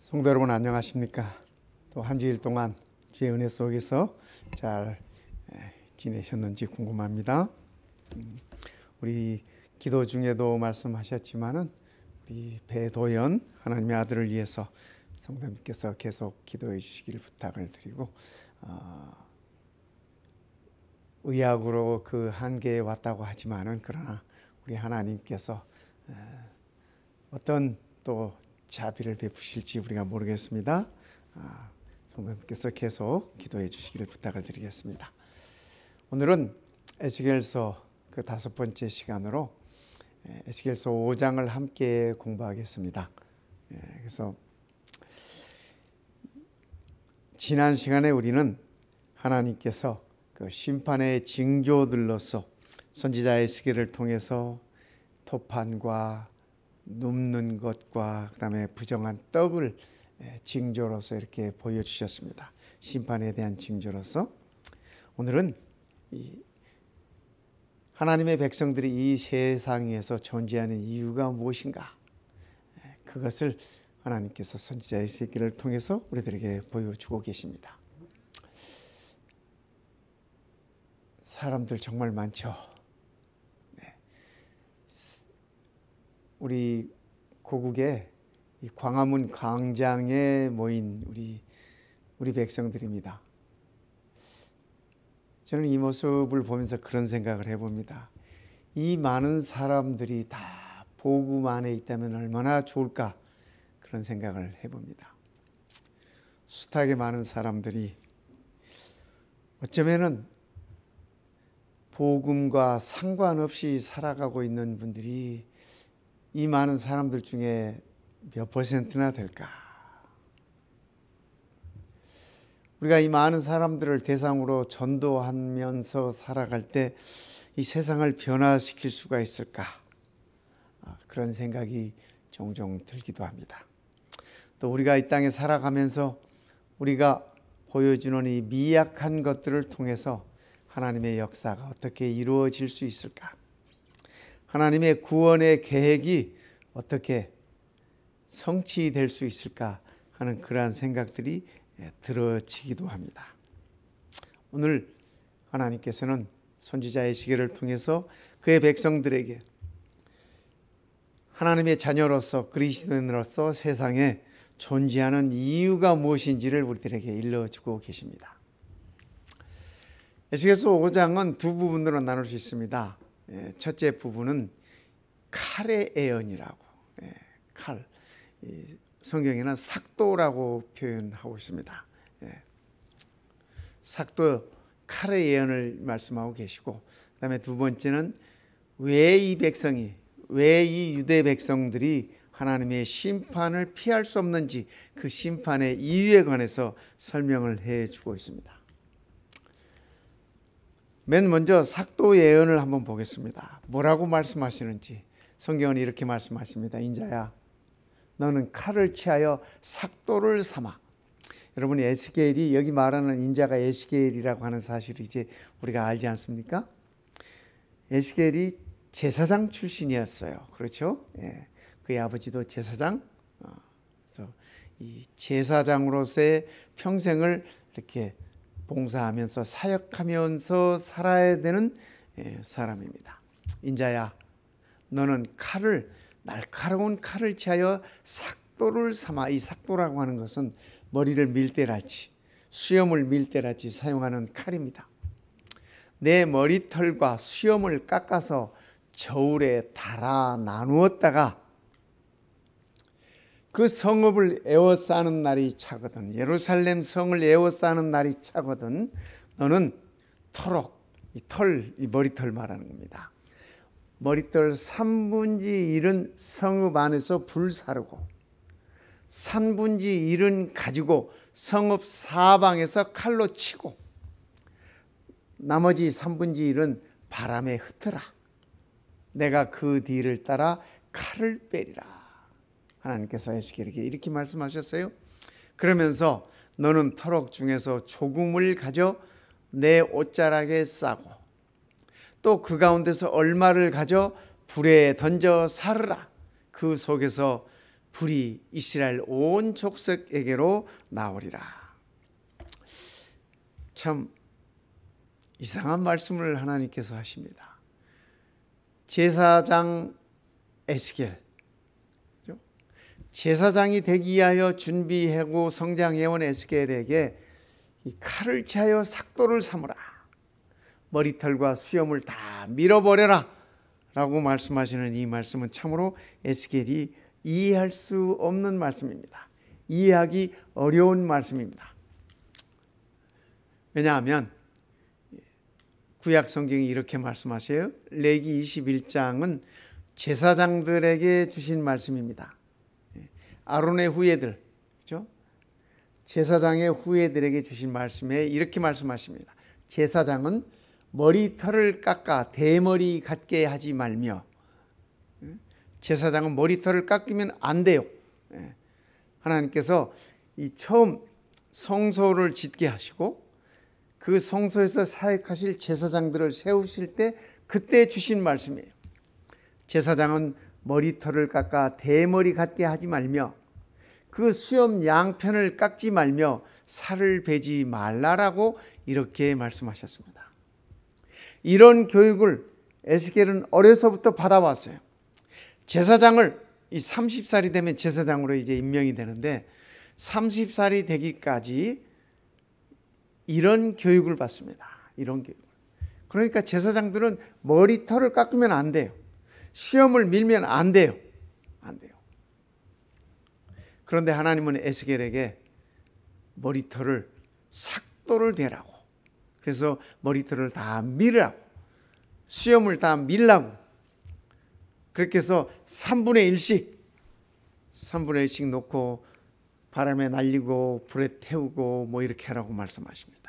성도 여러분 안녕하십니까? 또 한 주일 동안 주의 은혜 속에서 잘 지내셨는지 궁금합니다. 우리 기도 중에도 말씀하셨지만은 우리 배도연 하나님의 아들을 위해서 성도님께서 계속 기도해 주시기를 부탁을 드리고 의학으로 그 한계에 왔다고 하지만은 그러나 우리 하나님께서 어떤 또 자비를 베푸실지 우리가 모르겠습니다. 성도님께서 계속 기도해 주시기를 부탁을 드리겠습니다. 오늘은 에스겔서 그 5번째 시간으로 에스겔서 5장을 함께 공부하겠습니다. 그래서 지난 시간에 우리는 하나님께서 그 심판의 징조들로서 선지자 에스겔을 통해서 토판과 눕는 것과 그다음에 부정한 떡을 징조로서 이렇게 보여주셨습니다. 심판에 대한 징조로서 오늘은 하나님의 백성들이 이 세상에서 존재하는 이유가 무엇인가, 그것을 하나님께서 선지자 에스겔을 통해서 우리들에게 보여주고 계십니다. 사람들 정말 많죠. 우리 고국의 이 광화문 광장에 모인 우리 백성들입니다. 저는 이 모습을 보면서 그런 생각을 해봅니다. 이 많은 사람들이 다 복음 안에 있다면 얼마나 좋을까, 그런 생각을 해봅니다. 숱하게 많은 사람들이 어쩌면은 복음과 상관없이 살아가고 있는 분들이 이 많은 사람들 중에 몇 퍼센트나 될까? 우리가 이 많은 사람들을 대상으로 전도하면서 살아갈 때 이 세상을 변화시킬 수가 있을까? 그런 생각이 종종 들기도 합니다. 또 우리가 이 땅에 살아가면서 우리가 보여주는 이 미약한 것들을 통해서 하나님의 역사가 어떻게 이루어질 수 있을까? 하나님의 구원의 계획이 어떻게 성취될 수 있을까 하는 그러한 생각들이 들어지기도 합니다. 오늘 하나님께서는 선지자 에스겔을 통해서 그의 백성들에게 하나님의 자녀로서 그리스도인으로서 세상에 존재하는 이유가 무엇인지를 우리들에게 일러주고 계십니다. 에스겔서 5장은 두 부분으로 나눌 수 있습니다. 첫째 부분은 칼의 예언이라고, 칼, 성경에는 삭도라고 표현하고 있습니다. 삭도, 칼의 예언을 말씀하고 계시고, 그 다음에 두 번째는 왜 이 유대 백성들이 하나님의 심판을 피할 수 없는지, 그 심판의 이유에 관해서 설명을 해주고 있습니다. 맨 먼저 삭도 예언을 한번 보겠습니다. 뭐라고 말씀하시는지. 성경은 이렇게 말씀하십니다. 인자야, 너는 칼을 취하여 삭도를 삼아. 여러분, 에스겔이 여기 말하는 인자가 에스겔이라고 하는 사실을 이제 우리가 알지 않습니까? 에스겔이 제사장 출신이었어요. 그렇죠? 그의 아버지도 제사장. 그래서 이 제사장으로서의 평생을 이렇게 봉사하면서 사역하면서 살아야 되는 사람입니다. 인자야, 너는 날카로운 칼을 취하여 삭도를 삼아. 이 삭도라고 하는 것은 머리를 밀 때랄지 수염을 밀 때랄지 사용하는 칼입니다. 내 머리털과 수염을 깎아서 저울에 달아 나누었다가 그 성읍을 에워싸는 날이 차거든, 예루살렘 성을 에워싸는 날이 차거든, 너는 터록, 이 머리털 말하는 겁니다. 머리털 3분의 1은 성읍 안에서 불사르고 3분의 1은 가지고 성읍 사방에서 칼로 치고 나머지 3분의 1은 바람에 흩어라. 내가 그 뒤를 따라 칼을 빼리라. 하나님께서 에스겔에게 이렇게 말씀하셨어요. 그러면서 너는 터럭 중에서 조금을 가져 내 옷자락에 싸고 또 그 가운데서 얼마를 가져 불에 던져 사르라. 그 속에서 불이 이스라엘 온 족속에게로 나오리라. 참 이상한 말씀을 하나님께서 하십니다. 제사장 에스겔, 제사장이 되기 위하여 준비하고 성장해온 에스겔에게 이 칼을 취하여 삭도를 삼으라, 머리털과 수염을 다 밀어버려라 라고 말씀하시는 이 말씀은 참으로 에스겔이 이해할 수 없는 말씀입니다. 이해하기 어려운 말씀입니다. 왜냐하면 구약 성경이 이렇게 말씀하세요. 레기 21장은 제사장들에게 주신 말씀입니다. 아론의 후예들, 그렇죠? 제사장의 후예들에게 주신 말씀에 이렇게 말씀하십니다. 제사장은 머리털을 깎아 대머리 같게 하지 말며, 제사장은 머리털을 깎으면 안 돼요. 하나님께서 이 처음 성소를 짓게 하시고 그 성소에서 사역하실 제사장들을 세우실 때 그때 주신 말씀이에요. 제사장은 머리털을 깎아 대머리 같게 하지 말며 그 수염 양편을 깎지 말며 살을 베지 말라라고 이렇게 말씀하셨습니다. 이런 교육을 에스겔은 어려서부터 받아왔어요. 제사장을 이 30살이 되면 제사장으로 이제 임명이 되는데 30살이 되기까지 이런 교육을 받습니다. 이런 교육. 그러니까 제사장들은 머리털을 깎으면 안 돼요. 수염을 밀면 안 돼요. 안 돼요. 그런데 하나님은 에스겔에게 머리털을 삭도를 대라고, 그래서 머리털을 다 밀으라고, 수염을 다 밀라고, 그렇게 해서 3분의 1씩 놓고 바람에 날리고 불에 태우고 뭐 이렇게 하라고 말씀하십니다.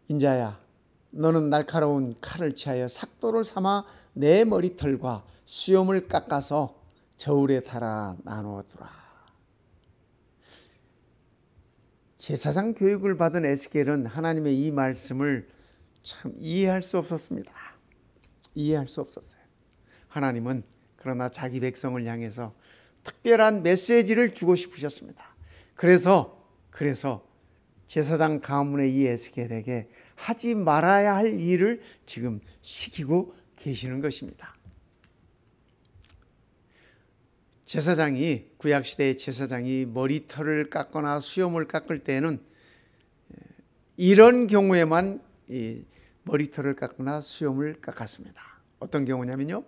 인자야, 너는 날카로운 칼을 취하여 삭도를 삼아 내 머리털과 수염을 깎아서 저울에 달아 나누어 두라. 제사장 교육을 받은 에스겔은 하나님의 이 말씀을 참 이해할 수 없었습니다. 이해할 수 없었어요. 하나님은 그러나 자기 백성을 향해서 특별한 메시지를 주고 싶으셨습니다. 그래서 제사장 가문의 이 에스겔에게 하지 말아야 할 일을 지금 시키고 계시는 것입니다. 제사장이, 구약시대의 제사장이 머리털을 깎거나 수염을 깎을 때는 이런 경우에만 이 머리털을 깎거나 수염을 깎았습니다. 어떤 경우냐면요,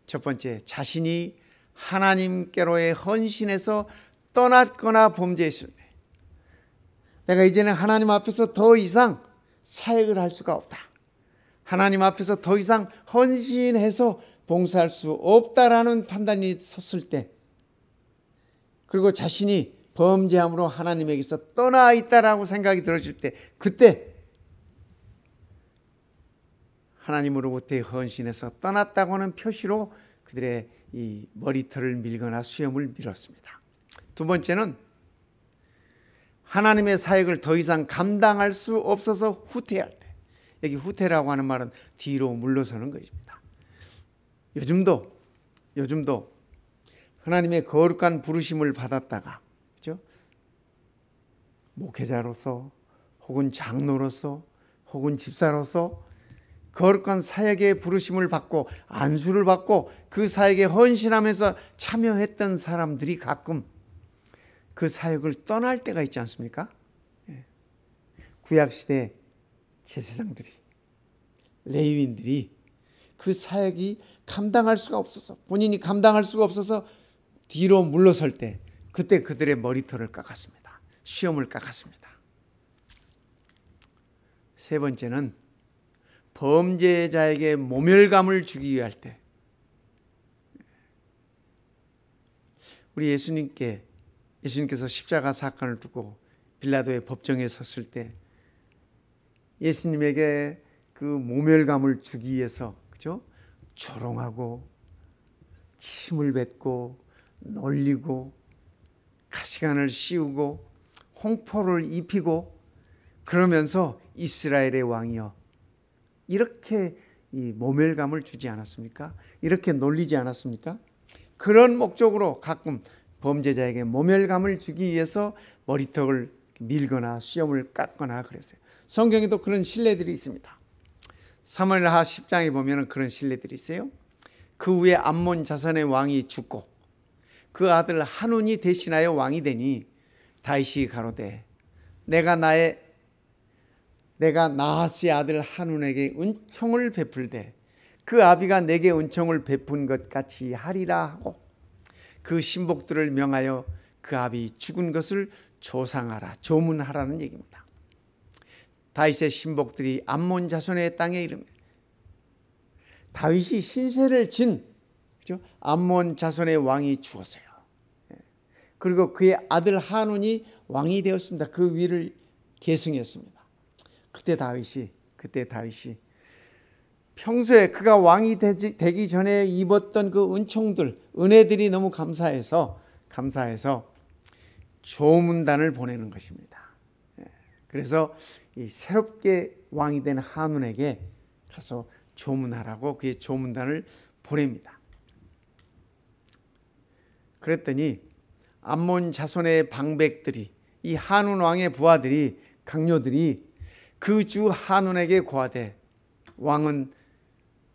첫 번째, 자신이 하나님께로의 헌신에서 떠났거나 범죄했을 때, 내가 이제는 하나님 앞에서 더 이상 사역을 할 수가 없다, 하나님 앞에서 더 이상 헌신해서 봉사할 수 없다라는 판단이 섰을 때, 그리고 자신이 범죄함으로 하나님에게서 떠나 있다라고 생각이 들어질 때, 그때 하나님으로부터의 헌신에서 떠났다고 하는 표시로 그들의 이 머리털을 밀거나 수염을 밀었습니다. 두 번째는 하나님의 사역을 더 이상 감당할 수 없어서 후퇴할 때, 여기 후퇴라고 하는 말은 뒤로 물러서는 것입니다. 요즘도 하나님의 거룩한 부르심을 받았다가, 그렇죠? 목회자로서 혹은 장로로서 혹은 집사로서 거룩한 사역의 부르심을 받고 안수를 받고 그 사역에 헌신하면서 참여했던 사람들이 가끔 그 사역을 떠날 때가 있지 않습니까? 구약시대 제사장들이, 레위인들이 그 사역이 감당할 수가 없어서, 본인이 감당할 수가 없어서 뒤로 물러설 때, 그때 그들의 머리털을 깎았습니다. 수염을 깎았습니다. 세 번째는 범죄자에게 모멸감을 주기 위할 때, 우리 예수님께서 십자가 사건을 두고 빌라도의 법정에 섰을 때 예수님에게 그 모멸감을 주기 위해서, 그죠? 조롱하고 침을 뱉고 놀리고 가시관을 씌우고 홍포를 입히고, 그러면서 이스라엘의 왕이여, 이렇게 이 모멸감을 주지 않았습니까? 이렇게 놀리지 않았습니까? 그런 목적으로 가끔 범죄자에게 모멸감을 주기 위해서 머리턱을 밀거나 수염을 깎거나 그랬어요. 성경에도 그런 신뢰들이 있습니다. 사무엘하 10장에 보면 그런 신뢰들이 있어요. 그 후에 암몬 자손의 왕이 죽고 그 아들 한운이 대신하여 왕이 되니 다윗이 가로되 내가 나하스의 아들 한운에게 은총을 베풀되 그 아비가 내게 은총을 베푼 것 같이 하리라 하고 그 신복들을 명하여 그 아비 죽은 것을 조상하라, 조문하라는 얘기입니다. 다윗의 신복들이 암몬 자손의 땅에 이르며 다윗이 신세를 진 암몬 자손의 왕이 죽었어요. 그리고 그의 아들 한운이 왕이 되었습니다. 그 위를 계승했습니다. 그때 다윗이 평소에 그가 왕이 되기 전에 입었던 그 은총들, 은혜들이 너무 감사해서 조문단을 보내는 것입니다. 그래서 이 새롭게 왕이 된 한운에게 가서 조문하라고 그의 조문단을 보냅니다. 그랬더니 암몬 자손의 방백들이, 이 한운 왕의 부하들이, 강요들이 그 주 한운에게 고하되 왕은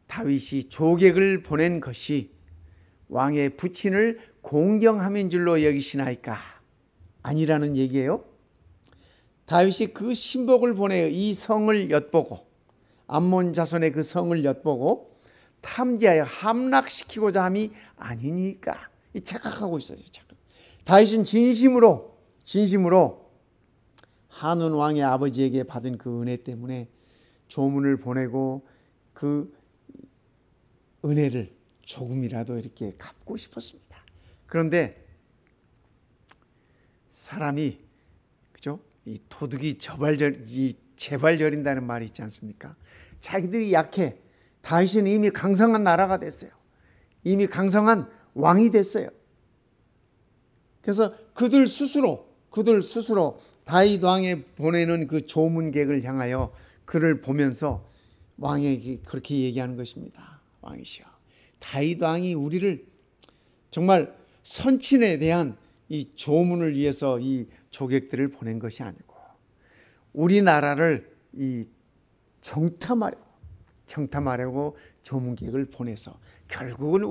다윗이 조객을 보낸 것이 왕의 부친을 공경함인 줄로 여기시나이까? 아니라는 얘기예요. 다윗이 그 신복을 보내 이 성을 엿보고 암몬 자손의 그 성을 엿보고 탐지하여 함락시키고자 함이 아니니까 착각하고 있어요. 다윗은 진심으로 한운 왕의 아버지에게 받은 그 은혜 때문에 조문을 보내고 그 은혜를 조금이라도 이렇게 갚고 싶었습니다. 그런데 사람이 그죠? 이 도둑이 재발절인다는 말이 있지 않습니까? 자기들이 약해. 다윗은 이미 강성한 나라가 됐어요. 이미 강성한 왕이 됐어요. 그래서 그들 스스로 다윗 왕에 보내는 그 조문객을 향하여 그를 보면서 왕에게 그렇게 얘기하는 것입니다. 왕이시여, 다윗 왕이 우리를 정말 선친에 대한 이 조문을 위해서 이 조객들을 보낸 것이 아니고 우리나라를 이 정탐하려고 조문객을 보내서 결국은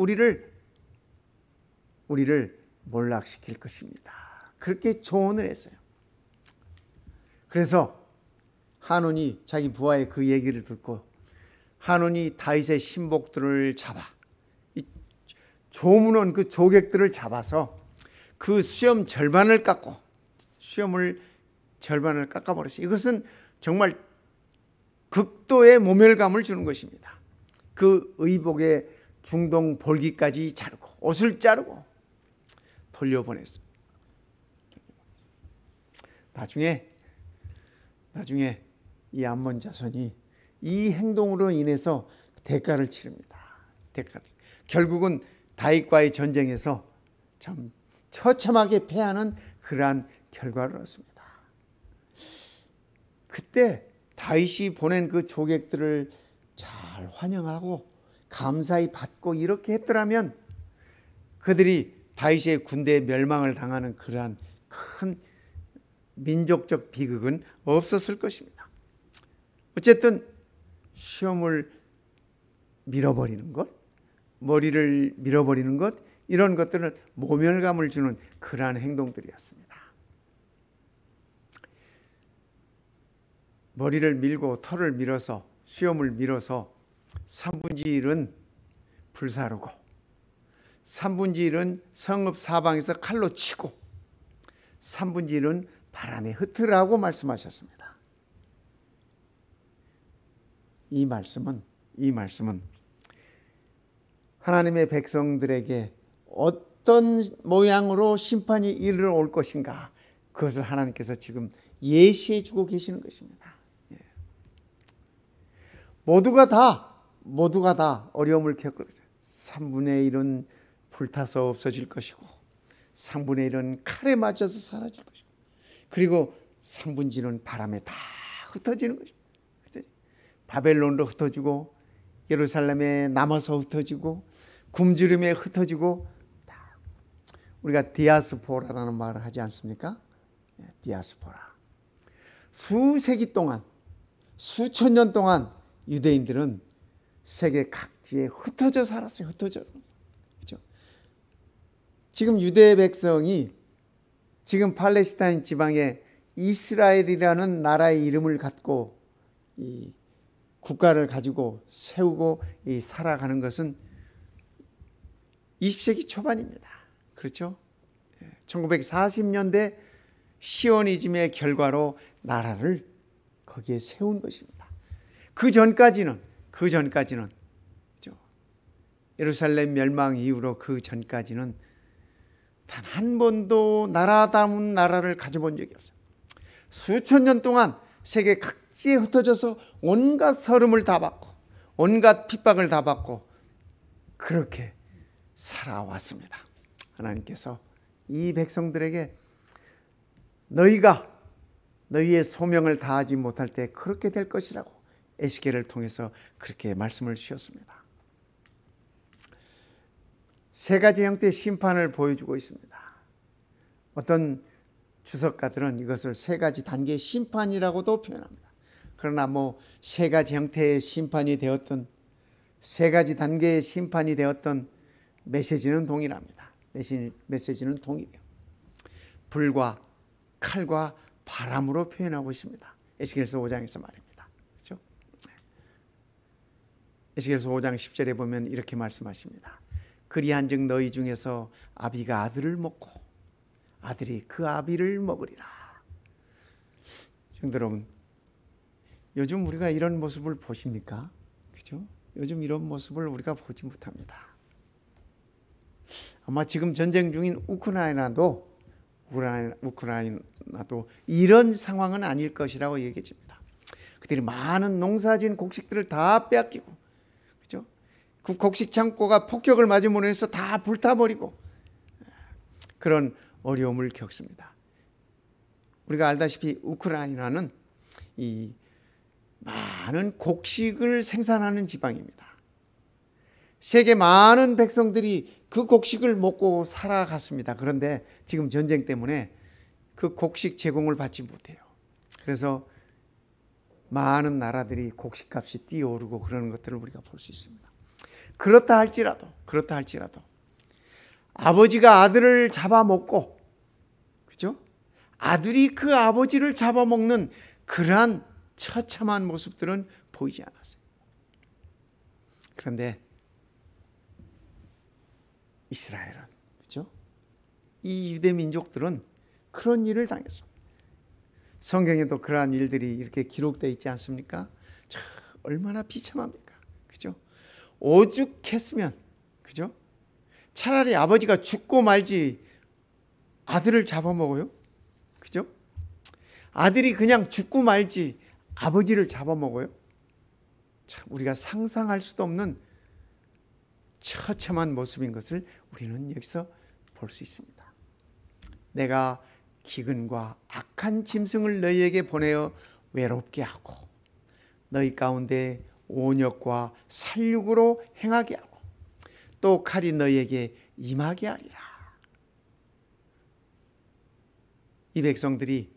우리를 몰락시킬 것입니다. 그렇게 조언을 했어요. 그래서 한운이 자기 부하의 그 얘기를 듣고 한운이 다윗의 신복들을 잡아 조문원 그 조객들을 잡아서 그 수염을 절반을 깎아버렸어요. 이것은 정말 극도의 모멸감을 주는 것입니다. 그 의복의 중동 볼기까지 자르고 옷을 자르고 돌려보냈습니다. 나중에 이 암몬 자손이 이 행동으로 인해서 대가를 치릅니다. 결국은 다윗과의 전쟁에서 참 처참하게 패하는 그러한 결과를 얻습니다. 그때 다윗이 보낸 그 조객들을 잘 환영하고 감사히 받고 이렇게 했더라면 그들이 다윗의 군대에 멸망을 당하는 그러한 큰 민족적 비극은 없었을 것입니다. 어쨌든 시험을 밀어버리는 것, 머리를 밀어버리는 것, 이런 것들은 모멸감을 주는 그러한 행동들이었습니다. 머리를 밀고 털을 밀어서 수염을 밀어서 3분의 1은 불사르고 3분의 1은 성읍 사방에서 칼로 치고 3분의 1은 바람에 흩으라고 말씀하셨습니다. 이 말씀은 하나님의 백성들에게 어떤 모양으로 심판이 이르러 것인가, 그것을 하나님께서 지금 예시해 주고 계시는 것입니다. 모두가 다 어려움을 겪을 것이다. 3분의 1은 불타서 없어질 것이고 3분의 1은 칼에 맞아서 사라질 것이고 그리고 3분의 1은 바람에 다 흩어지는 것입니다. 바벨론으로 흩어지고 예루살렘에 남아서 흩어지고 굶주림에 흩어지고, 우리가 디아스포라라는 말을 하지 않습니까? 디아스포라. 수세기 동안, 수천 년 동안 유대인들은 세계 각지에 흩어져 살았어요. 흩어져. 그렇죠? 지금 유대 백성이 지금 팔레스타인 지방에 이스라엘이라는 나라의 이름을 갖고 이 국가를 가지고 세우고 살아가는 것은 20세기 초반입니다. 그렇죠? 1940년대 시오니즘의 결과로 나라를 거기에 세운 것입니다. 그 전까지는 그렇죠? 예루살렘 멸망 이후로 그 전까지는 단 한 번도 나라다운 나라를 가져본 적이 없어요. 수천 년 동안 세계 각지에 흩어져서 온갖 서름을 다 받고 온갖 핍박을 다 받고 그렇게 살아왔습니다. 하나님께서 이 백성들에게 너희가 너희의 소명을 다하지 못할 때 그렇게 될 것이라고 에스겔을 통해서 그렇게 말씀을 주셨습니다. 세 가지 형태의 심판을 보여주고 있습니다. 어떤 주석가들은 이것을 세 가지 단계의 심판이라고도 표현합니다. 그러나 세 가지 형태의 심판이 되었던, 세 가지 단계의 심판이 되었던 메시지는 동일합니다. 메시지는 동일해요. 불과 칼과 바람으로 표현하고 있습니다. 에스겔서 5장에서 말입니다. 그렇죠? 에스겔서 5장 10절에 보면 이렇게 말씀하십니다. 그리한즉 너희 중에서 아비가 아들을 먹고 아들이 그 아비를 먹으리라. 성도 여러분, 요즘 우리가 이런 모습을 보십니까? 그죠? 요즘 이런 모습을 우리가 보지 못합니다. 아마 지금 전쟁 중인 우크라이나도 이런 상황은 아닐 것이라고 얘기해 줍니다. 그들이 많은 농사진 곡식들을 다 빼앗기고, 그죠? 그 곡식 창고가 폭격을 맞음으로 해서 다 불타버리고 그런 어려움을 겪습니다. 우리가 알다시피 우크라이나는 이 많은 곡식을 생산하는 지방입니다. 세계 많은 백성들이 그 곡식을 먹고 살아갔습니다. 그런데 지금 전쟁 때문에 그 곡식 제공을 받지 못해요. 그래서 많은 나라들이 곡식값이 뛰어오르고 그러는 것들을 우리가 볼 수 있습니다. 그렇다 할지라도 아버지가 아들을 잡아먹고, 그죠? 아들이 그 아버지를 잡아먹는 그러한 처참한 모습들은 보이지 않았어요. 그런데 이스라엘은, 그죠? 이 유대 민족들은 그런 일을 당했어. 성경에도 그러한 일들이 이렇게 기록되어 있지 않습니까? 참 얼마나 비참합니까? 그죠? 오죽했으면, 그죠? 차라리 아버지가 죽고 말지 아들을 잡아먹어요? 그죠? 아들이 그냥 죽고 말지 아버지를 잡아먹어요? 참 우리가 상상할 수도 없는 처참한 모습인 것을 우리는 여기서 볼 수 있습니다. 내가 기근과 악한 짐승을 너희에게 보내어 외롭게 하고 너희 가운데 온역과 살육으로 행하게 하고 또 칼이 너희에게 임하게 하리라. 이 백성들이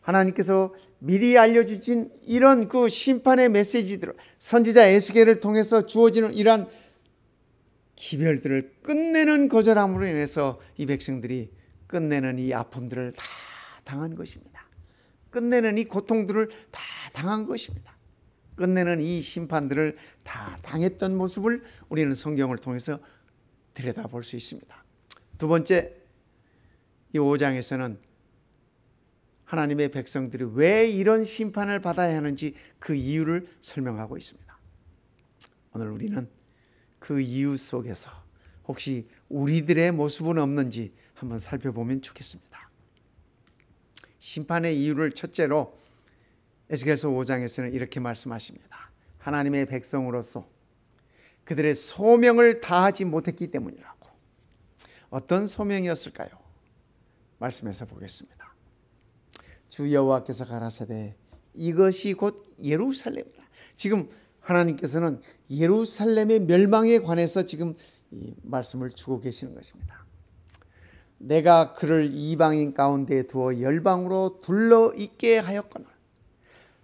하나님께서 미리 알려주신 이런 그 심판의 메시지들을 선지자 에스겔을 통해서 주어지는 이러한 기별들을 끝내는 거절함으로 인해서 이 백성들이 끝내는 이 아픔들을 다 당한 것입니다. 끝내는 이 고통들을 다 당한 것입니다. 끝내는 이 심판들을 다 당했던 모습을 우리는 성경을 통해서 들여다볼 수 있습니다. 두 번째, 이 5장에서는 하나님의 백성들이 왜 이런 심판을 받아야 하는지 그 이유를 설명하고 있습니다. 오늘 우리는 그 이유 속에서 혹시 우리들의 모습은 없는지 한번 살펴보면 좋겠습니다. 심판의 이유를 첫째로 에스겔서 5장에서는 이렇게 말씀하십니다. 하나님의 백성으로서 그들의 소명을 다하지 못했기 때문이라고. 어떤 소명이었을까요? 말씀해서 보겠습니다. 주 여호와께서 가라사대 이것이 곧 예루살렘이라. 지금 하나님께서는 예루살렘의 멸망에 관해서 지금 이 말씀을 주고 계시는 것입니다. 내가 그를 이방인 가운데 두어 열방으로 둘러 있게 하였거늘.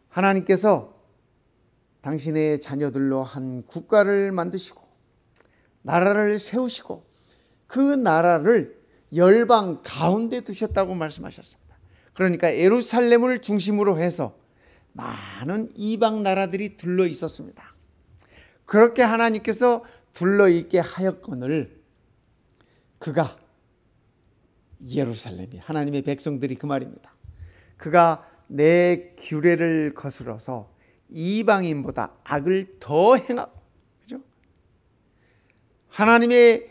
하나님께서 당신의 자녀들로 한 국가를 만드시고 나라를 세우시고 그 나라를 열방 가운데 두셨다고 말씀하셨습니다. 그러니까 예루살렘을 중심으로 해서 많은 이방 나라들이 둘러 있었습니다. 그렇게 하나님께서 둘러 있게 하였거늘 그가 예루살렘이 하나님의 백성들이 그 말입니다. 그가 내 규례를 거스러서 이방인보다 악을 더 행하고, 그죠? 하나님의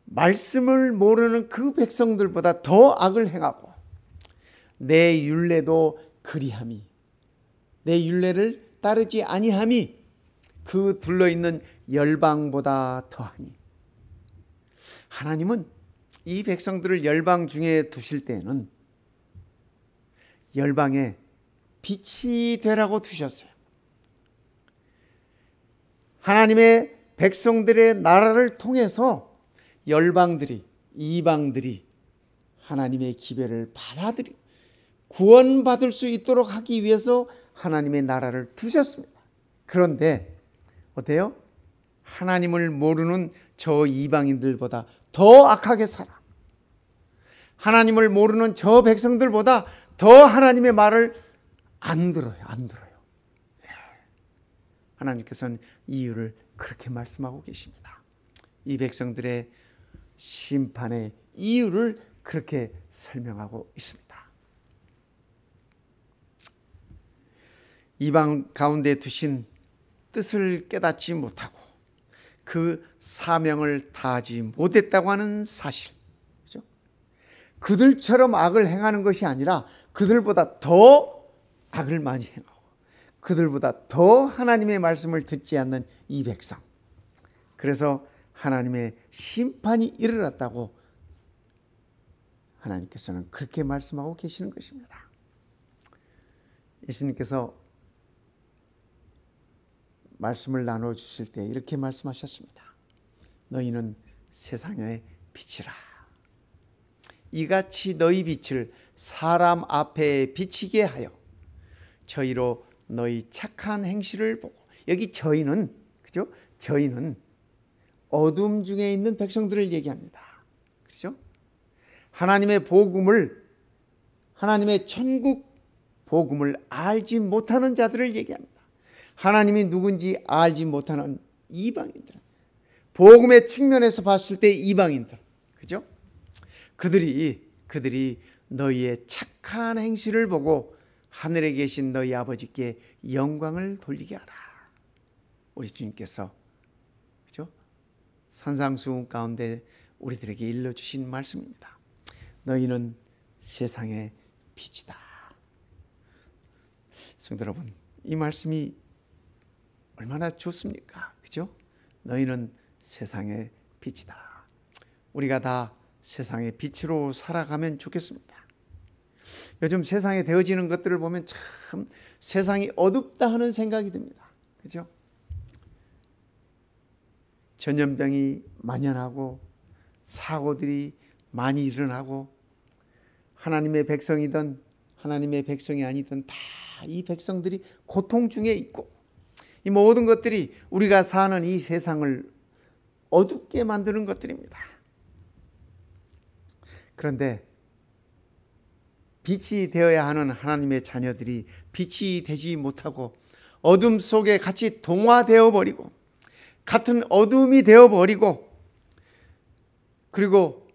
말씀을 모르는 그 백성들보다 더 악을 행하고 내 율례도 그리함이, 내 율례를 따르지 아니함이 그 둘러있는 열방보다 더하니. 하나님은 이 백성들을 열방 중에 두실 때에는 열방에 빛이 되라고 두셨어요. 하나님의 백성들의 나라를 통해서 열방들이, 이방들이 하나님의 기별을 받아들이고 구원받을 수 있도록 하기 위해서 하나님의 나라를 두셨습니다. 그런데 어때요? 하나님을 모르는 저 이방인들보다 더 악하게 살아. 하나님을 모르는 저 백성들보다 더 하나님의 말을 안 들어요. 하나님께서는 이유를 그렇게 말씀하고 계십니다. 이 백성들의 심판의 이유를 그렇게 설명하고 있습니다. 이방 가운데 두신 뜻을 깨닫지 못하고 그 사명을 다하지 못했다고 하는 사실, 그렇죠? 그들처럼 악을 행하는 것이 아니라 그들보다 더 악을 많이 행하고 그들보다 더 하나님의 말씀을 듣지 않는 이 백성, 그래서 하나님의 심판이 일어났다고 하나님께서는 그렇게 말씀하고 계시는 것입니다. 예수님께서 말씀을 나눠주실 때 이렇게 말씀하셨습니다. 너희는 세상의 빛이라. 이같이 너희 빛을 사람 앞에 비치게 하여 저희로 너희 착한 행실을 보고, 여기 저희는, 그죠? 저희는 어둠 중에 있는 백성들을 얘기합니다. 그렇죠? 하나님의 복음을, 하나님의 천국 복음을 알지 못하는 자들을 얘기합니다. 하나님이 누군지 알지 못하는 이방인들, 복음의 측면에서 봤을 때 이방인들, 그죠? 그들이 너희의 착한 행실을 보고 하늘에 계신 너희 아버지께 영광을 돌리게 하라. 우리 주님께서, 그죠? 산상수훈 가운데 우리들에게 일러주신 말씀입니다. 너희는 세상의 빛이다. 성도 여러분, 이 말씀이 얼마나 좋습니까? 그죠? 너희는 세상의 빛이다. 우리가 다 세상의 빛으로 살아가면 좋겠습니다. 요즘 세상에 되어지는 것들을 보면 참 세상이 어둡다 하는 생각이 듭니다. 그죠? 전염병이 만연하고 사고들이 많이 일어나고 하나님의 백성이든 하나님의 백성이 아니든 다 이 백성들이 고통 중에 있고, 이 모든 것들이 우리가 사는 이 세상을 어둡게 만드는 것들입니다. 그런데 빛이 되어야 하는 하나님의 자녀들이 빛이 되지 못하고 어둠 속에 같이 동화되어 버리고 같은 어둠이 되어 버리고, 그리고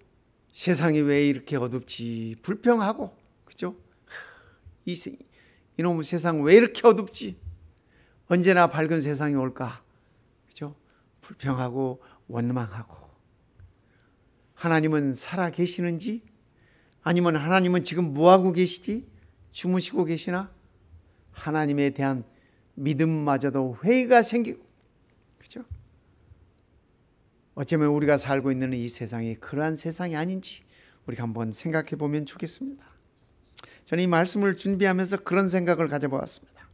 세상이 왜 이렇게 어둡지 불평하고, 그죠? 이놈의 세상 왜 이렇게 어둡지? 언제나 밝은 세상이 올까? 그죠? 불평하고 원망하고. 하나님은 살아 계시는지, 아니면 하나님은 지금 뭐하고 계시지? 주무시고 계시나? 하나님에 대한 믿음마저도 회의가 생기고, 그죠? 어쩌면 우리가 살고 있는 이 세상이 그러한 세상이 아닌지 우리가 한번 생각해 보면 좋겠습니다. 저는 이 말씀을 준비하면서 그런 생각을 가져보았습니다.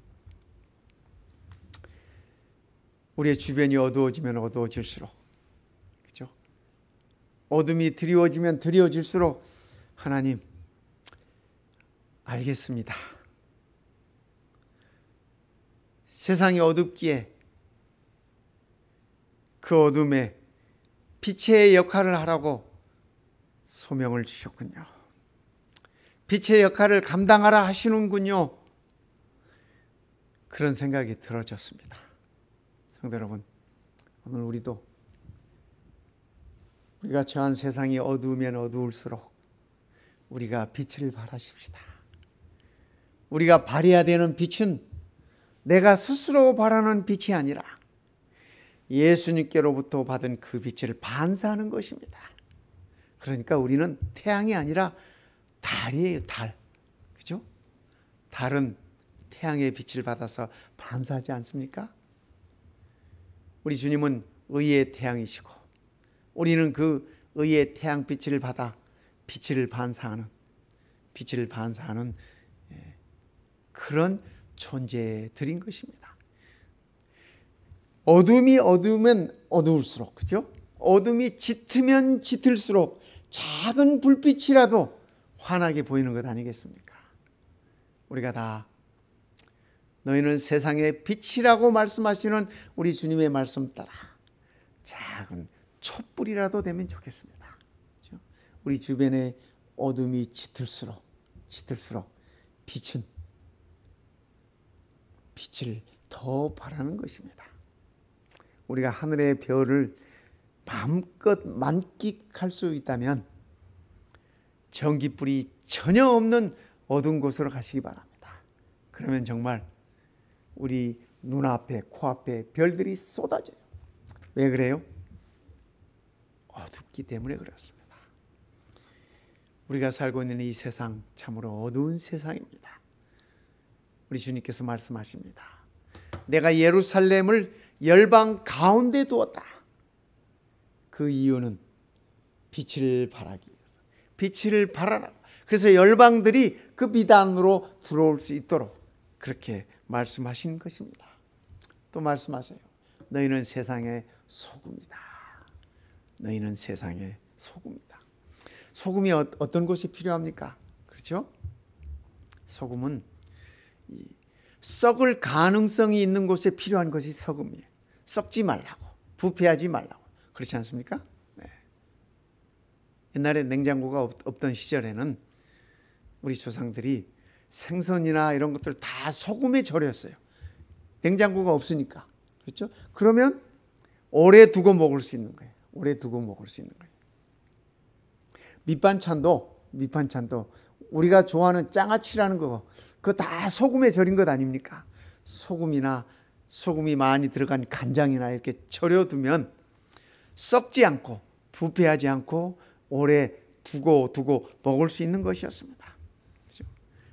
우리의 주변이 어두워지면 어두워질수록, 그죠? 어둠이 드리워지면 드리워질수록 하나님, 알겠습니다. 세상이 어둡기에 그 어둠에 빛의 역할을 하라고 소명을 주셨군요. 빛의 역할을 감당하라 하시는군요. 그런 생각이 들어졌습니다. 성도 여러분, 오늘 우리가 처한 세상이 어두우면 어두울수록 우리가 빛을 발하십시다. 우리가 발해야 되는 빛은 내가 스스로 발하는 빛이 아니라 예수님께로부터 받은 그 빛을 반사하는 것입니다. 그러니까 우리는 태양이 아니라 달이에요, 달. 그죠? 달은 태양의 빛을 받아서 반사하지 않습니까? 우리 주님은 의의 태양이시고 우리는 그 의의 태양빛을 받아 빛을 반사하는 그런 존재들인 것입니다. 어둠이 어두우면 어두울수록, 그죠? 어둠이 짙으면 짙을수록 작은 불빛이라도 환하게 보이는 것 아니겠습니까? 우리가 다 너희는 세상의 빛이라고 말씀하시는 우리 주님의 말씀 따라 작은 촛불이라도 되면 좋겠습니다. 그렇죠? 우리 주변에 어둠이 짙을수록 빛을 더 바라는 것입니다. 우리가 하늘의 별을 마음껏 만끽할 수 있다면 전깃불이 전혀 없는 어두운 곳으로 가시기 바랍니다. 그러면 정말 우리 눈앞에, 코앞에 별들이 쏟아져요. 왜 그래요? 어둡기 때문에 그렇습니다. 우리가 살고 있는 이 세상 참으로 어두운 세상입니다. 우리 주님께서 말씀하십니다. 내가 예루살렘을 열방 가운데 두었다. 그 이유는 빛을 발하기 위해서. 빛을 발하라. 그래서 열방들이 그 빛 안으로 들어올 수 있도록 그렇게 말씀하신 것입니다. 또 말씀하세요. 너희는 세상의 소금이다. 너희는 세상의 소금이다. 소금이 어떤 곳에 필요합니까? 그렇죠? 소금은 썩을 가능성이 있는 곳에 필요한 것이 소금이에요. 썩지 말라고, 부패하지 말라고. 그렇지 않습니까? 네. 옛날에 냉장고가 없던 시절에는 우리 조상들이 생선이나 이런 것들 다 소금에 절였어요. 냉장고가 없으니까. 그렇죠? 그러면 오래 두고 먹을 수 있는 거예요. 밑반찬도 우리가 좋아하는 장아찌라는 거, 그거 다 소금에 절인 것 아닙니까? 소금이 많이 들어간 간장이나 이렇게 절여두면 썩지 않고 부패하지 않고 오래 두고 먹을 수 있는 것이었습니다.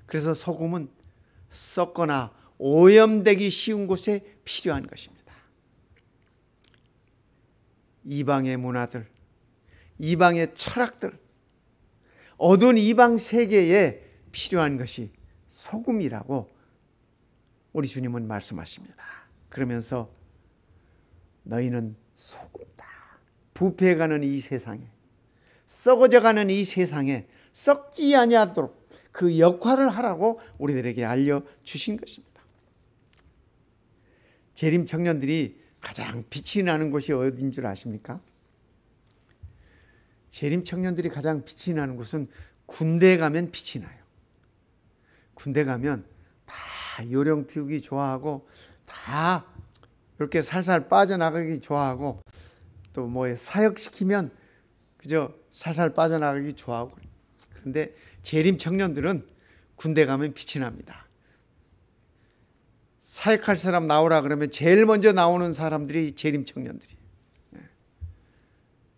그래서 소금은 썩거나 오염되기 쉬운 곳에 필요한 것입니다. 이방의 문화들, 이방의 철학들, 어두운 이방 세계에 필요한 것이 소금이라고 우리 주님은 말씀하십니다. 그러면서 너희는 소금이다. 부패해가는 이 세상에, 썩어져가는 이 세상에 썩지 아니하도록 그 역할을 하라고 우리들에게 알려주신 것입니다. 재림 청년들이 가장 빛이 나는 곳이 어딘 줄 아십니까? 재림 청년들이 가장 빛이 나는 곳은 군대에 가면 빛이 나요. 군대 가면 다 요령 피우기 좋아하고 다 이렇게 살살 빠져나가기 좋아하고 또 뭐에 사역시키면 그저 살살 빠져나가기 좋아하고. 그런데 재림 청년들은 군대 가면 빛이 납니다. 사역할 사람 나오라 그러면 제일 먼저 나오는 사람들이 재림 청년들이에요.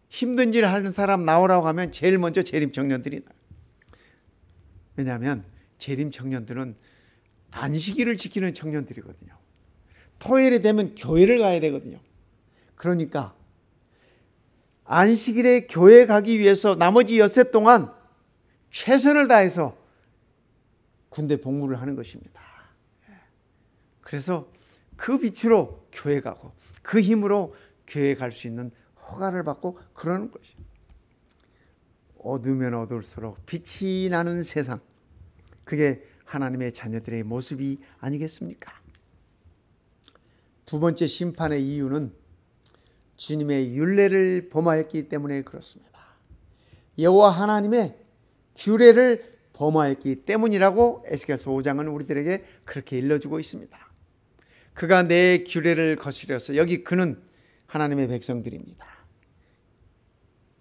힘든 일 하는 사람 나오라고 하면 제일 먼저 재림 청년들이 나와요. 왜냐하면 재림 청년들은 안식일을 지키는 청년들이거든요. 토요일이 되면 교회를 가야 되거든요. 그러니까 안식일에 교회 가기 위해서 나머지 엿새 동안 최선을 다해서 군대 복무를 하는 것입니다. 그래서 그 빛으로 교회 가고 그 힘으로 교회에 갈 수 있는 허가를 받고 그러는 것이에요. 어두우면 어두울수록 빛이 나는 세상, 그게 하나님의 자녀들의 모습이 아니겠습니까? 두 번째 심판의 이유는 주님의 율례를 범하였기 때문에 그렇습니다. 여호와 하나님의 규례를 범하였기 때문이라고 에스겔서 5장은 우리들에게 그렇게 일러주고 있습니다. 그가 내 규례를 거스려서, 여기 그는 하나님의 백성들입니다.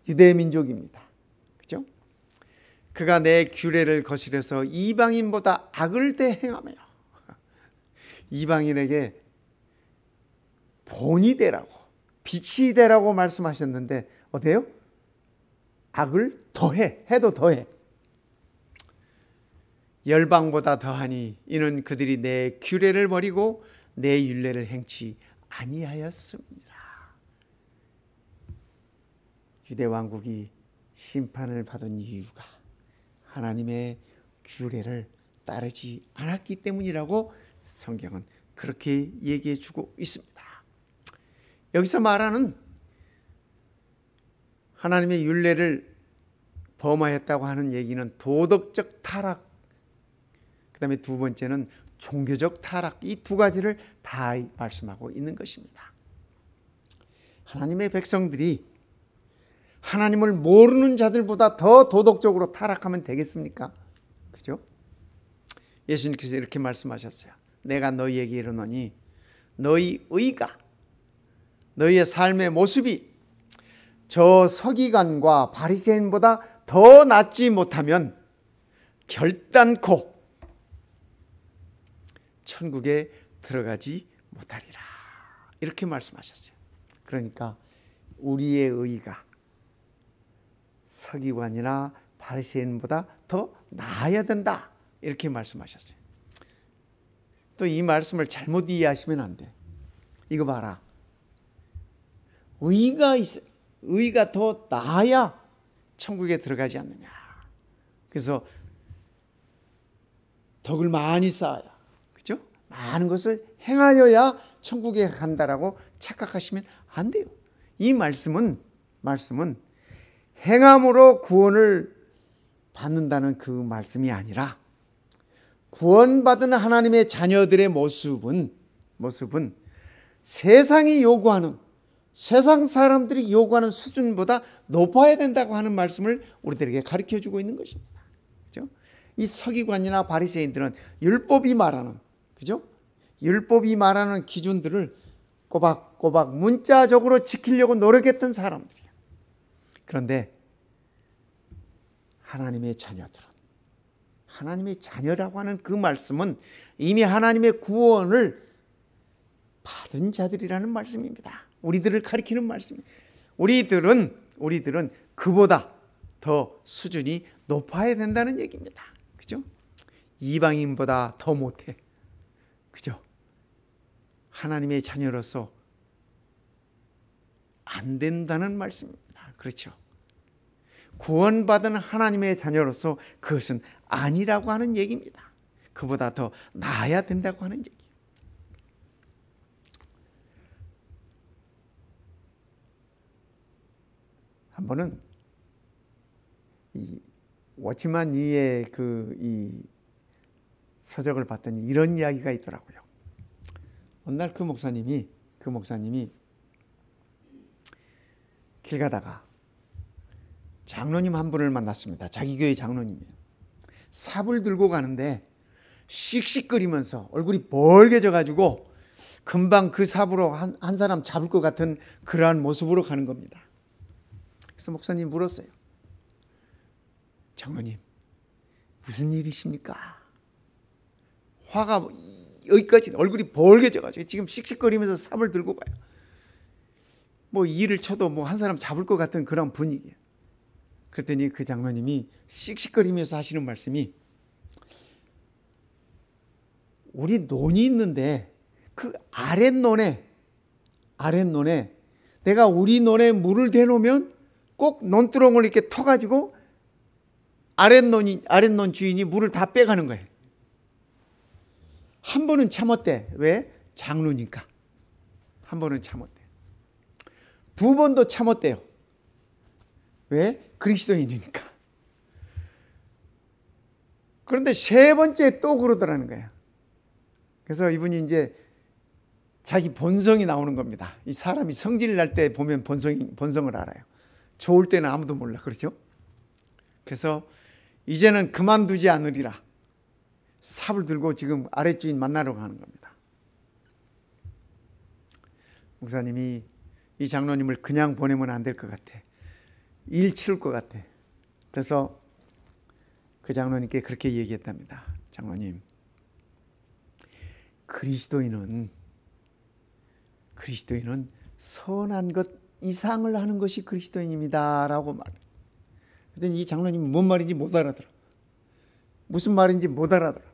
유대 민족입니다. 그죠? 그가 내 규례를 거스려서 이방인보다 악을 대행하며, 이방인에게 본이 되라고, 빛이 되라고 말씀하셨는데 어때요? 악을 더해, 해도 더해. 열방보다 더하니 이는 그들이 내 규례를 버리고 내 율례를 행치 아니하였습니다. 유대 왕국이 심판을 받은 이유가 하나님의 규례를 따르지 않았기 때문이라고 성경은 그렇게 얘기해 주고 있습니다. 여기서 말하는 하나님의 율례를 범하였다고 하는 얘기는 도덕적 타락, 그 다음에 두 번째는 종교적 타락, 이 두 가지를 다 말씀하고 있는 것입니다. 하나님의 백성들이 하나님을 모르는 자들보다 더 도덕적으로 타락하면 되겠습니까? 그죠? 예수님께서 이렇게 말씀하셨어요. 내가 너희에게 이르노니 너희 의가, 너희의 삶의 모습이 저 서기관과 바리새인보다 더 낫지 못하면 결단코 천국에 들어가지 못하리라. 이렇게 말씀하셨어요. 그러니까 우리의 의가 서기관이나 바리새인보다 더 나아야 된다. 이렇게 말씀하셨어요. 또 이 말씀을 잘못 이해하시면 안 돼. 이거 봐라. 의가 더 나아야 천국에 들어가지 않느냐. 그래서 덕을 많이 쌓아야, 그죠? 많은 것을 행하여야 천국에 간다라고 착각하시면 안 돼요. 이 말씀은 행함으로 구원을 받는다는 그 말씀이 아니라, 구원받은 하나님의 자녀들의 모습은 세상이 요구하는, 세상 사람들이 요구하는 수준보다 높아야 된다고 하는 말씀을 우리들에게 가르쳐주고 있는 것입니다. 그죠? 이 서기관이나 바리새인들은 율법이 말하는, 그죠? 율법이 말하는 기준들을 꼬박꼬박 문자적으로 지키려고 노력했던 사람들이에요. 그런데 하나님의 자녀들은, 하나님의 자녀라고 하는 그 말씀은 이미 하나님의 구원을 받은 자들이라는 말씀입니다. 우리들을 가리키는 말씀입니다. 우리들은 그보다 더 수준이 높아야 된다는 얘기입니다. 그죠? 이방인보다 더 못해. 그죠? 하나님의 자녀로서 안 된다는 말씀입니다. 그렇죠? 구원받은 하나님의 자녀로서 그것은 아니라고 하는 얘기입니다. 그보다 더 나아야 된다고 하는 얘기. 한 번은 이 워치만 리의 이 서적을 봤더니 이런 이야기가 있더라고요. 어느 날 그 목사님이 길 가다가 장로님 한 분을 만났습니다. 자기 교회 장로님이에요. 삽을 들고 가는데 씩씩거리면서 얼굴이 벌게져 가지고 금방 그 삽으로 한 사람 잡을 것 같은 그러한 모습으로 가는 겁니다. 그래서 목사님 물었어요. 장로님, 무슨 일이십니까? 화가 여기까지, 얼굴이 벌게져 가지고 지금 씩씩거리면서 삽을 들고 가요. 뭐 일을 쳐도 뭐 한 사람 잡을 것 같은 그런 분위기예요. 그랬더니 그 장로님이 씩씩거리면서 하시는 말씀이, 우리 논이 있는데 그 아랫논에 내가 우리 논에 물을 대놓으면 꼭 논두렁을 이렇게 터가지고 아랫논 주인이 물을 다 빼가는 거예요. 한 번은 참았대. 왜? 장로니까. 한 번은 참았대요. 두 번도 참았대요. 왜? 그리스도인이니까. 그런데 세 번째 또 그러더라는 거예요. 그래서 이분이 이제 자기 본성이 나오는 겁니다. 이 사람이 성질 날 때 보면 본성을 알아요. 좋을 때는 아무도 몰라. 그렇죠? 그래서 이제는 그만두지 않으리라. 삽을 들고 지금 아랫주인 만나러 가는 겁니다. 목사님이 이 장로님을 그냥 보내면 안 될 것 같아. 일 치를 것 같아. 그래서 그 장로님께 그렇게 얘기했답니다. 장로님, 그리스도인은 선한 것 이상을 하는 것이 그리스도인입니다 라고 말해요. 그랬더니 이 장로님은 뭔 말인지 못 알아들어. 무슨 말인지 못 알아들어.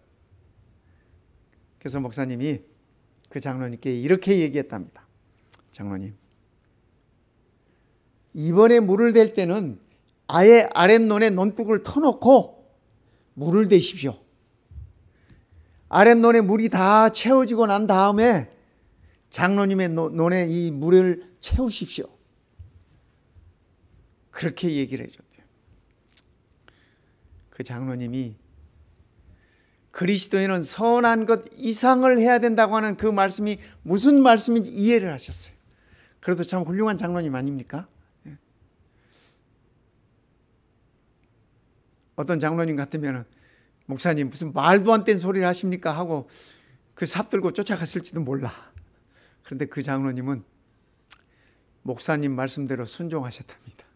그래서 목사님이 그 장로님께 이렇게 얘기했답니다. 장로님, 이번에 물을 댈 때는 아예 아랫논에 논둑을 터놓고 물을 대십시오. 아랫논에 물이 다 채워지고 난 다음에 장로님의 논에 이 물을 채우십시오. 그렇게 얘기를 해줬대요. 그 장로님이 그리스도인은 선한 것 이상을 해야 된다고 하는 그 말씀이 무슨 말씀인지 이해를 하셨어요. 그래도 참 훌륭한 장로님 아닙니까? 어떤 장로님 같으면 목사님 무슨 말도 안 되는 소리를 하십니까 하고 그 삽 들고 쫓아갔을지도 몰라. 그런데 그 장로님은 목사님 말씀대로 순종하셨답니다.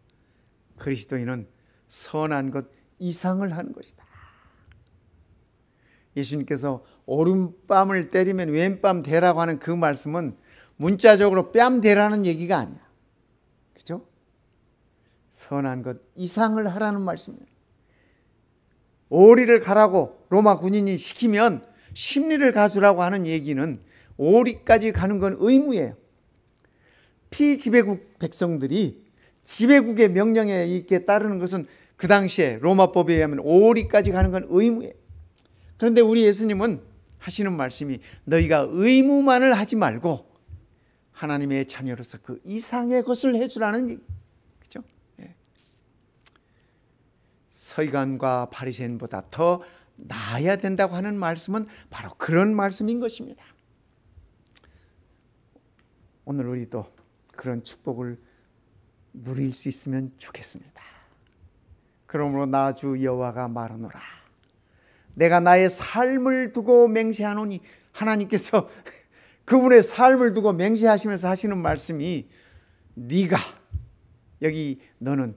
그리스도인은 선한 것 이상을 하는 것이다. 예수님께서 오른뺨을 때리면 왼뺨 대라고 하는 그 말씀은 문자적으로 뺨 대라는 얘기가 아니야. 그죠? 선한 것 이상을 하라는 말씀이에요. 오리를 가라고 로마 군인이 시키면 십리를 가주라고 하는 얘기는 오리까지 가는 건 의무예요. 피지배국 백성들이 지배국의 명령에 있게 따르는 것은 그 당시에 로마법에 의하면 오리까지 가는 건 의무예요. 그런데 우리 예수님은 하시는 말씀이 너희가 의무만을 하지 말고 하나님의 자녀로서 그 이상의 것을 해주라는 얘기. 그렇죠? 예. 서기관과 바리새인보다 더 나아야 된다고 하는 말씀은 바로 그런 말씀인 것입니다. 오늘 우리도 그런 축복을 누릴 수 있으면 좋겠습니다. 그러므로 나 주 여호와가 말하노라. 내가 나의 삶을 두고 맹세하노니, 하나님께서 그분의 삶을 두고 맹세하시면서 하시는 말씀이 네가, 여기 너는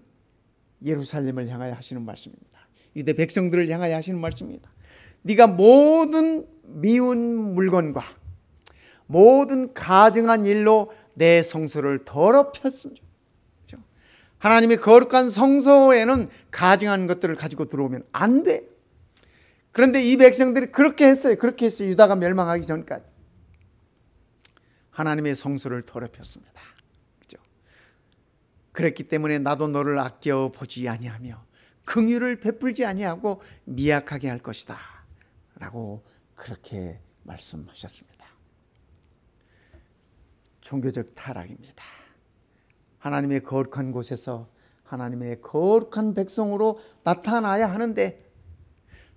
예루살렘을 향하여 하시는 말씀입니다. 유대 백성들을 향하여 하시는 말씀입니다. 네가 모든 미운 물건과 모든 가증한 일로 내 성소를 더럽혔으니. 하나님의 거룩한 성소에는 가증한 것들을 가지고 들어오면 안 돼. 그런데 이 백성들이 그렇게 했어요. 그렇게 했어요. 유다가 멸망하기 전까지. 하나님의 성소를 더럽혔습니다. 그죠? 그랬기 때문에 나도 너를 아껴 보지 아니하며 긍휼을 베풀지 아니하고 미약하게 할 것이다 라고 그렇게 말씀하셨습니다. 종교적 타락입니다. 하나님의 거룩한 곳에서 하나님의 거룩한 백성으로 나타나야 하는데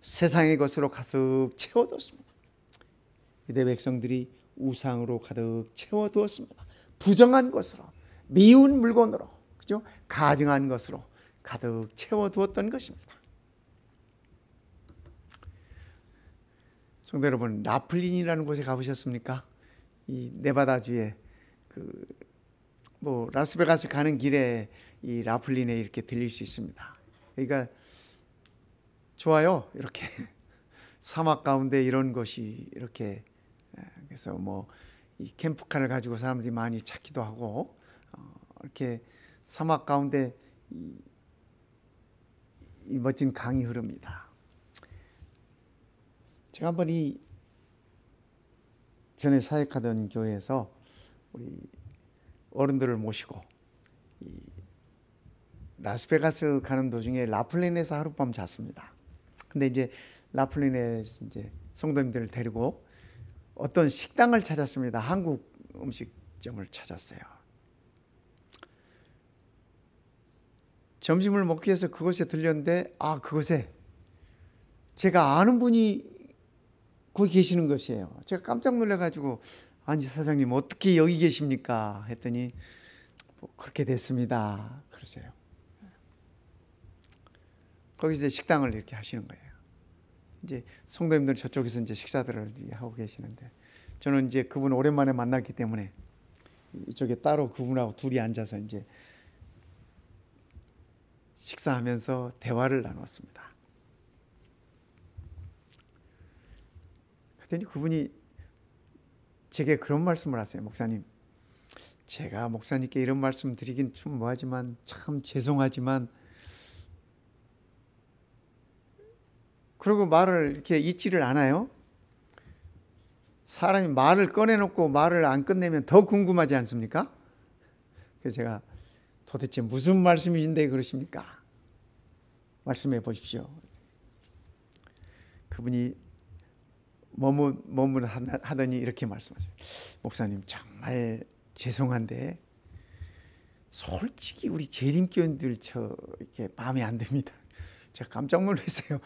세상의 것으로 가득 채워두었습니다. 유대 백성들이 우상으로 가득 채워두었습니다. 부정한 것으로, 미운 물건으로, 그죠? 가증한 것으로 가득 채워두었던 것입니다. 성도 여러분, 라플린이라는 곳에 가보셨습니까? 이 네바다주에 라스베가스 가는 길에 이 라플린에 이렇게 들릴 수 있습니다. 그러니까 좋아요. 이렇게 사막 가운데 이런 곳이 이렇게, 그래서 이 캠프카를 가지고 사람들이 많이 찾기도 하고, 이렇게 사막 가운데 이 멋진 강이 흐릅니다. 제가 한번 이 전에 사역하던 교회에서 우리 어른들을 모시고 이 라스베가스 가는 도중에 라플린에서 하룻밤 잤습니다. 근데 이제 라플린에 이제 성도님들을 데리고 어떤 식당을 찾았습니다. 한국 음식 점을 찾았어요. 점심을 먹기 위해서 그곳에 들렸는데 그곳에 제가 아는 분이 거기 계시는 것이에요. 제가 깜짝 놀라가지고 아니 사장님 어떻게 여기 계십니까? 했더니 뭐 그렇게 됐습니다. 그러세요. 거기서 이제 식당을 이렇게 하시는 거예요. 이제 성도님들 저쪽에서 이제 식사들을 이제 하고 계시는데 저는 이제 그분 오랜만에 만났기 때문에 이쪽에 따로 그분하고 둘이 앉아서 이제 식사하면서 대화를 나눴습니다. 그랬더니 그분이 제게 그런 말씀을 하세요. 목사님, 제가 목사님께 이런 말씀 드리긴 좀 뭐하지만 참 죄송하지만, 그리고 말을 이렇게 잊지를 않아요. 사람이 말을 꺼내놓고 말을 안 끝내면 더 궁금하지 않습니까? 그래서 제가 도대체 무슨 말씀이신데 그러십니까? 말씀해 보십시오. 그분이 머뭇하더니 이렇게 말씀하셔요. 목사님, 정말 죄송한데 솔직히 우리 재림교인들 이렇게 마음에 안 듭니다. 제가 깜짝 놀랐어요.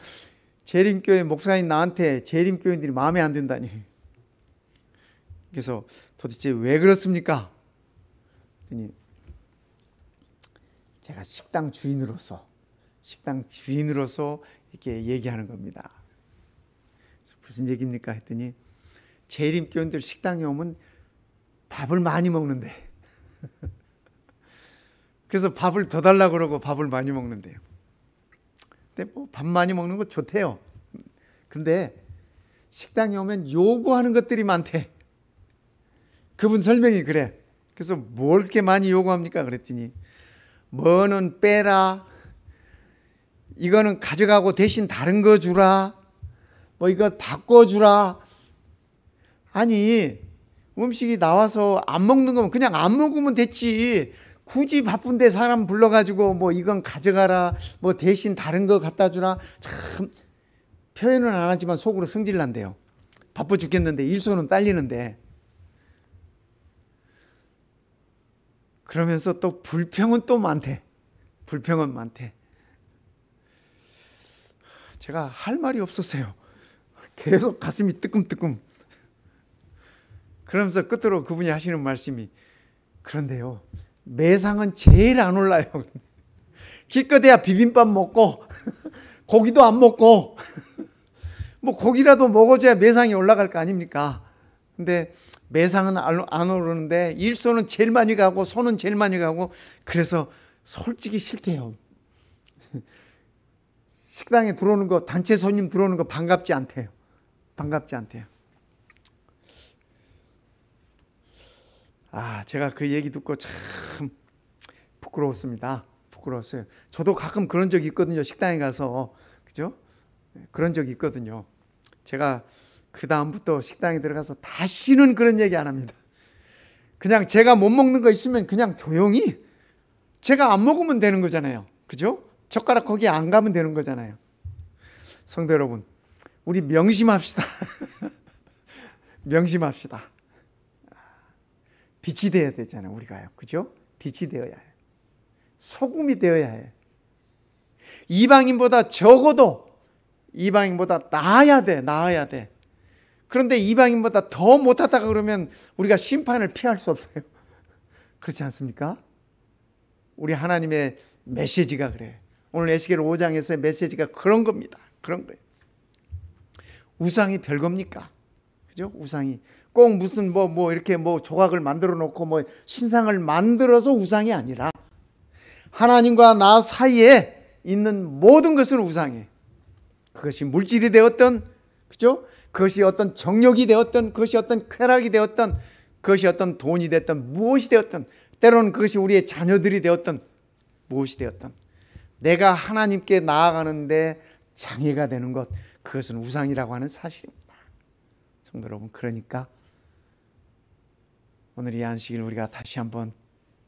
재림교회 목사님 나한테 재림교인들이 마음에 안 든다니. 그래서 도대체 왜 그렇습니까? 그랬더니 제가 식당 주인으로서 이렇게 얘기하는 겁니다. 무슨 얘기입니까? 했더니 재림교인들 식당에 오면 밥을 많이 먹는데 그래서 밥을 더 달라고 그러고 밥을 많이 먹는데요. 근데 뭐 밥 많이 먹는 거 좋대요. 근데 식당에 오면 요구하는 것들이 많대. 그분 설명이 그래. 그래서 뭘 그렇게 많이 요구합니까? 그랬더니 뭐는 빼라, 이거는 가져가고 대신 다른 거 주라, 뭐 이거 바꿔주라. 아니 음식이 나와서 안 먹는 거면 그냥 안 먹으면 됐지. 굳이 바쁜데 사람 불러가지고 뭐 이건 가져가라, 뭐 대신 다른 거 갖다 주라. 참 표현은 안 하지만 속으로 승질 난대요. 바빠 죽겠는데 일손은 딸리는데. 그러면서 또 불평은 또 많대. 불평은 많대. 제가 할 말이 없었어요. 계속 가슴이 뜨끔뜨끔. 그러면서 끝으로 그분이 하시는 말씀이, 그런데요, 매상은 제일 안 올라요. 기껏해야 비빔밥 먹고 고기도 안 먹고 뭐 고기라도 먹어줘야 매상이 올라갈 거 아닙니까? 근데 매상은 안 오르는데 일손은 제일 많이 가고 손은 제일 많이 가고, 그래서 솔직히 싫대요. 식당에 들어오는 거, 단체 손님 들어오는 거 반갑지 않대요. 반갑지 않대요. 제가 그 얘기 듣고 참 부끄러웠습니다. 부끄러웠어요. 저도 가끔 그런 적이 있거든요. 식당에 가서. 그죠? 그런 적이 있거든요. 제가 그 다음부터 식당에 들어가서 다시는 그런 얘기 안 합니다. 그냥 제가 못 먹는 거 있으면 그냥 조용히, 제가 안 먹으면 되는 거잖아요. 그죠? 젓가락 거기 안 가면 되는 거잖아요. 성도 여러분, 우리 명심합시다. 명심합시다. 빛이 되어야 되잖아요, 우리가요. 그죠? 빛이 되어야 해요. 소금이 되어야 해요. 이방인보다 적어도 이방인보다 나아야 돼. 그런데 이방인보다 더 못하다가 그러면 우리가 심판을 피할 수 없어요. 그렇지 않습니까? 우리 하나님의 메시지가 그래요. 오늘 에스겔 5장에서의 메시지가 그런 겁니다. 그런 거예요. 우상이 별겁니까? 그죠? 우상이 꼭 무슨 이렇게 조각을 만들어 놓고 신상을 만들어서 우상이 아니라 하나님과 나 사이에 있는 모든 것은 우상이에요. 그것이 물질이 되었던, 그죠? 그것이 어떤 정욕이 되었던, 그것이 어떤 쾌락이 되었던, 그것이 어떤 돈이 되었던, 무엇이 되었던, 때로는 그것이 우리의 자녀들이 되었던, 무엇이 되었던, 내가 하나님께 나아가는데 장애가 되는 것, 그것은 우상이라고 하는 사실입니다. 성도 여러분, 그러니까 오늘 이 안식일 우리가 다시 한번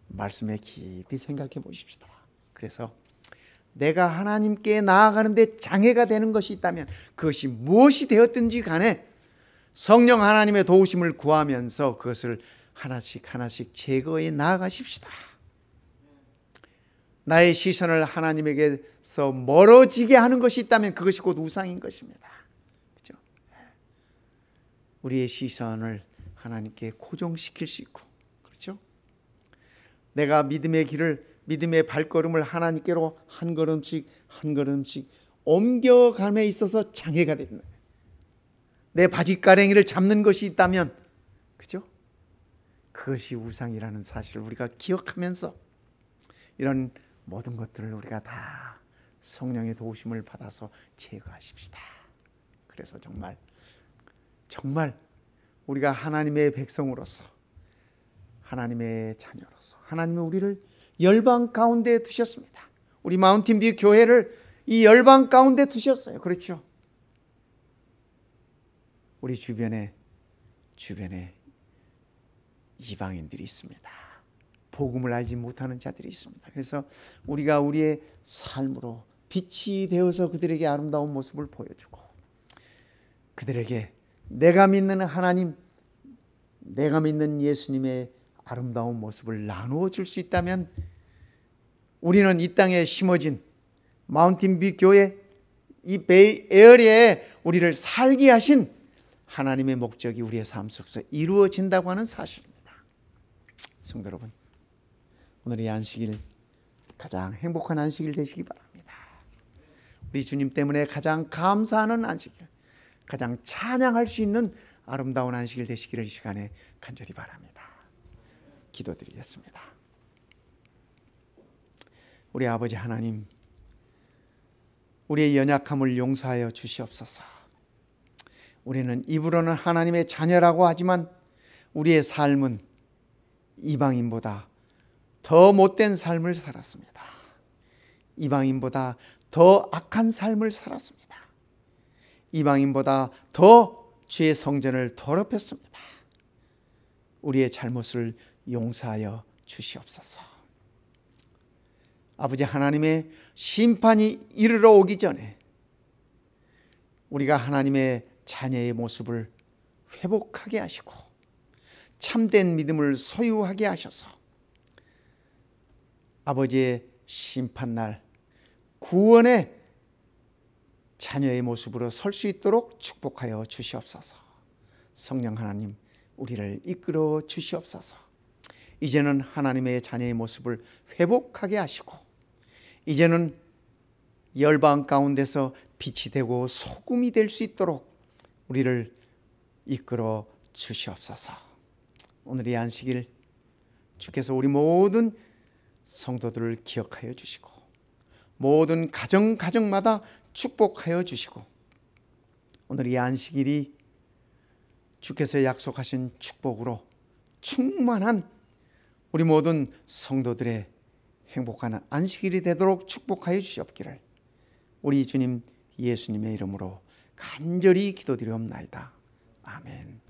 말씀에 깊이 생각해 보십시다. 그래서 내가 하나님께 나아가는데 장애가 되는 것이 있다면 그것이 무엇이 되었든지 간에 성령 하나님의 도우심을 구하면서 그것을 하나씩 하나씩 제거해 나아가십시다. 나의 시선을 하나님에게서 멀어지게 하는 것이 있다면 그것이 곧 우상인 것입니다. 그렇죠? 우리의 시선을 하나님께 고정시킬 수 있고, 그렇죠? 내가 믿음의 발걸음을 하나님께로 한 걸음씩 한 걸음씩 옮겨감에 있어서 장애가 된다. 내 바지가랭이를 잡는 것이 있다면, 그죠? 그것이 우상이라는 사실을 우리가 기억하면서 이런 모든 것들을 우리가 다 성령의 도우심을 받아서 제거하십시다. 그래서 정말 우리가 하나님의 백성으로서, 하나님의 자녀로서 하나님은 우리를 열방 가운데 두셨습니다. 우리 마운틴뷰 교회를 이 열방 가운데 두셨어요. 그렇죠? 우리 주변에 이방인들이 있습니다. 복음을 알지 못하는 자들이 있습니다. 그래서 우리가 우리의 삶으로 빛이 되어서 그들에게 아름다운 모습을 보여주고, 그들에게 내가 믿는 하나님, 내가 믿는 예수님의 아름다운 모습을 나누어 줄 수 있다면, 우리는 이 땅에 심어진 마운틴뷰 교회 이 베이 에어리에 우리를 살게 하신 하나님의 목적이 우리의 삶 속에서 이루어진다고 하는 사실입니다. 성도 여러분, 오늘의 안식일 가장 행복한 안식일 되시기 바랍니다. 우리 주님 때문에 가장 감사하는 안식일, 가장 찬양할 수 있는 아름다운 안식일 되시기를 이 시간에 간절히 바랍니다. 기도드리겠습니다. 우리 아버지 하나님, 우리의 연약함을 용서하여 주시옵소서. 우리는 입으로는 하나님의 자녀라고 하지만 우리의 삶은 이방인보다 더 못된 삶을 살았습니다. 이방인보다 더 악한 삶을 살았습니다. 이방인보다 더 주의 성전을 더럽혔습니다. 우리의 잘못을 용서하여 주시옵소서. 아버지 하나님의 심판이 이르러 오기 전에 우리가 하나님의 자녀의 모습을 회복하게 하시고 참된 믿음을 소유하게 하셔서 아버지의 심판날 구원의 자녀의 모습으로 설 수 있도록 축복하여 주시옵소서. 성령 하나님, 우리를 이끌어 주시옵소서. 이제는 하나님의 자녀의 모습을 회복하게 하시고, 이제는 열방 가운데서 빛이 되고 소금이 될 수 있도록 우리를 이끌어 주시옵소서. 오늘 이 안식일 주께서 우리 모든 성도들을 기억하여 주시고 모든 가정마다 축복하여 주시고, 오늘 이 안식일이 주께서 약속하신 축복으로 충만한 우리 모든 성도들의 행복한 안식일이 되도록 축복하여 주시옵기를 우리 주님 예수님의 이름으로 간절히 기도드리옵나이다. 아멘.